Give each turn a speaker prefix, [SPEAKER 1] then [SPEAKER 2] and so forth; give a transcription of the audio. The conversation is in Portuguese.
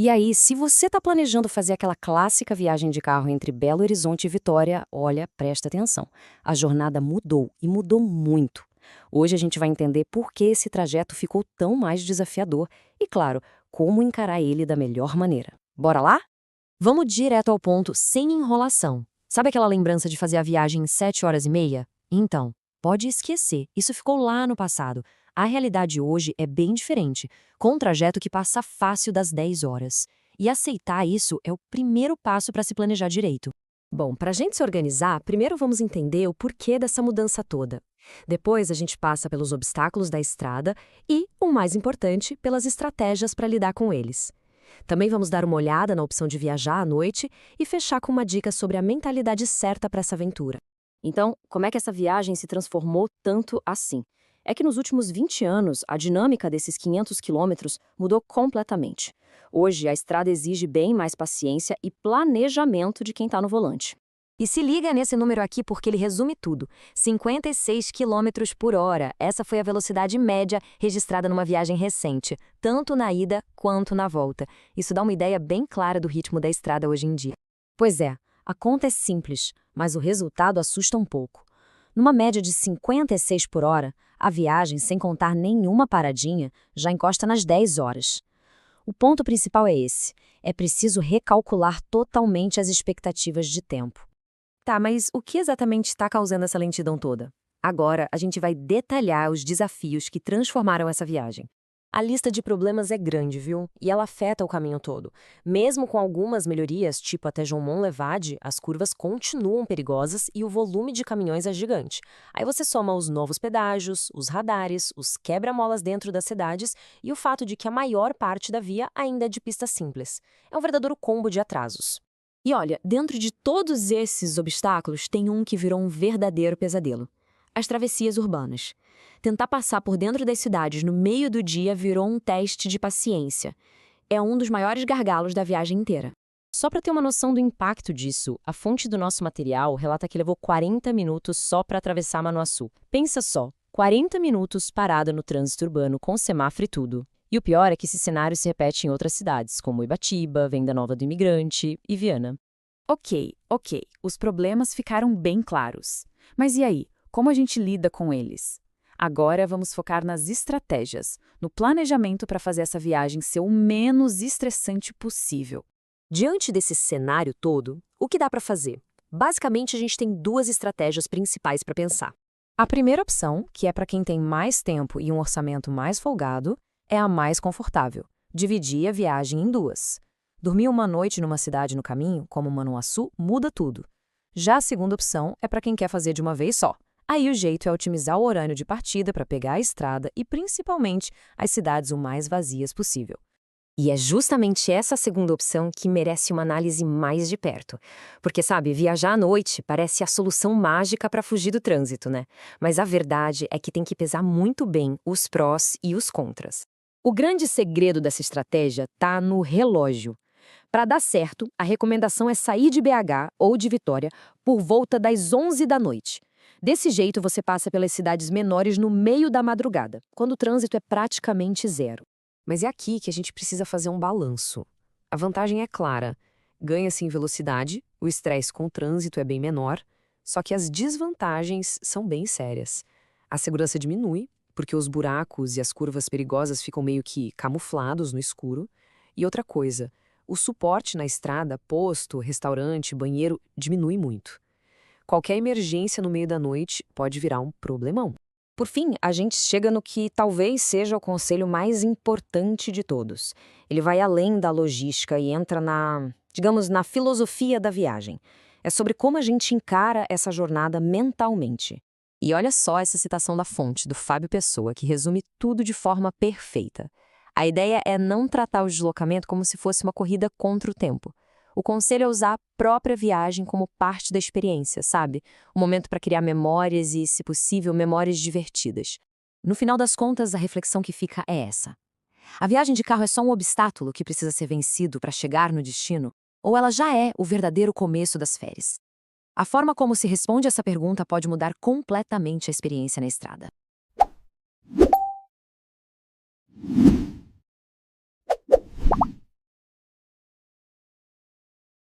[SPEAKER 1] E aí, se você está planejando fazer aquela clássica viagem de carro entre Belo Horizonte e Vitória, olha, presta atenção. A jornada mudou e mudou muito. Hoje a gente vai entender por que esse trajeto ficou tão mais desafiador e, claro, como encarar ele da melhor maneira. Bora lá? Vamos direto ao ponto, sem enrolação. Sabe aquela lembrança de fazer a viagem em 7 horas e meia? Então, pode esquecer, isso ficou lá no passado. A realidade hoje é bem diferente, com um trajeto que passa fácil das 10 horas. E aceitar isso é o primeiro passo para se planejar direito. Bom, para a gente se organizar, primeiro vamos entender o porquê dessa mudança toda. Depois a gente passa pelos obstáculos da estrada e, o mais importante, pelas estratégias para lidar com eles. Também vamos dar uma olhada na opção de viajar à noite e fechar com uma dica sobre a mentalidade certa para essa aventura. Então, como é que essa viagem se transformou tanto assim? É que nos últimos 20 anos, a dinâmica desses 500 quilômetros mudou completamente. Hoje, a estrada exige bem mais paciência e planejamento de quem está no volante. E se liga nesse número aqui porque ele resume tudo. 56 quilômetros por hora. Essa foi a velocidade média registrada numa viagem recente, tanto na ida quanto na volta. Isso dá uma ideia bem clara do ritmo da estrada hoje em dia. Pois é, a conta é simples, mas o resultado assusta um pouco. Numa média de 56 por hora, a viagem, sem contar nenhuma paradinha, já encosta nas 10 horas. O ponto principal é esse. É preciso recalcular totalmente as expectativas de tempo. Tá, mas o que exatamente está causando essa lentidão toda? Agora, a gente vai detalhar os desafios que transformaram essa viagem. A lista de problemas é grande, viu? E ela afeta o caminho todo. Mesmo com algumas melhorias, tipo até Joinmont-Levade, as curvas continuam perigosas e o volume de caminhões é gigante. Aí você soma os novos pedágios, os radares, os quebra-molas dentro das cidades e o fato de que a maior parte da via ainda é de pista simples. É um verdadeiro combo de atrasos. E olha, dentro de todos esses obstáculos, tem um que virou um verdadeiro pesadelo: as travessias urbanas. Tentar passar por dentro das cidades no meio do dia virou um teste de paciência. É um dos maiores gargalos da viagem inteira. Só para ter uma noção do impacto disso, a fonte do nosso material relata que levou 40 minutos só para atravessar Manoaçu. Pensa só, 40 minutos parada no trânsito urbano com semáforo e tudo. E o pior é que esse cenário se repete em outras cidades, como Ibatiba, Venda Nova do Imigrante e Viana.
[SPEAKER 2] Ok. Os problemas ficaram bem claros. Mas e aí? Como a gente lida com eles? Agora vamos focar nas estratégias, no planejamento para fazer essa viagem ser o menos estressante possível.
[SPEAKER 1] Diante desse cenário todo, o que dá para fazer? Basicamente, a gente tem duas estratégias principais para pensar. A primeira opção, que é para quem tem mais tempo e um orçamento mais folgado, é a mais confortável: dividir a viagem em duas. Dormir uma noite numa cidade no caminho, como Manoaçu, muda tudo. Já a segunda opção é para quem quer fazer de uma vez só. Aí o jeito é otimizar o horário de partida para pegar a estrada e, principalmente, as cidades o mais vazias possível. E é justamente essa segunda opção que merece uma análise mais de perto. Porque, sabe, viajar à noite parece a solução mágica para fugir do trânsito, né? Mas a verdade é que tem que pesar muito bem os prós e os contras. O grande segredo dessa estratégia está no relógio. Para dar certo, a recomendação é sair de BH ou de Vitória por volta das 11 da noite. Desse jeito, você passa pelas cidades menores no meio da madrugada, quando o trânsito é praticamente zero. Mas é aqui que a gente precisa fazer um balanço. A vantagem é clara: ganha-se em velocidade, o estresse com o trânsito é bem menor, só que as desvantagens são bem sérias. A segurança diminui, porque os buracos e as curvas perigosas ficam meio que camuflados no escuro. E outra coisa, o suporte na estrada, posto, restaurante, banheiro, diminui muito. Qualquer emergência no meio da noite pode virar um problemão. Por fim, a gente chega no que talvez seja o conselho mais importante de todos. Ele vai além da logística e entra digamos, na filosofia da viagem. É sobre como a gente encara essa jornada mentalmente. E olha só essa citação da fonte, do Fábio Pessoa, que resume tudo de forma perfeita. A ideia é não tratar o deslocamento como se fosse uma corrida contra o tempo. O conselho é usar a própria viagem como parte da experiência, sabe? Um momento para criar memórias e, se possível, memórias divertidas. No final das contas, a reflexão que fica é essa: a viagem de carro é só um obstáculo que precisa ser vencido para chegar no destino? Ou ela já é o verdadeiro começo das férias? A forma como se responde essa pergunta pode mudar completamente a experiência na estrada.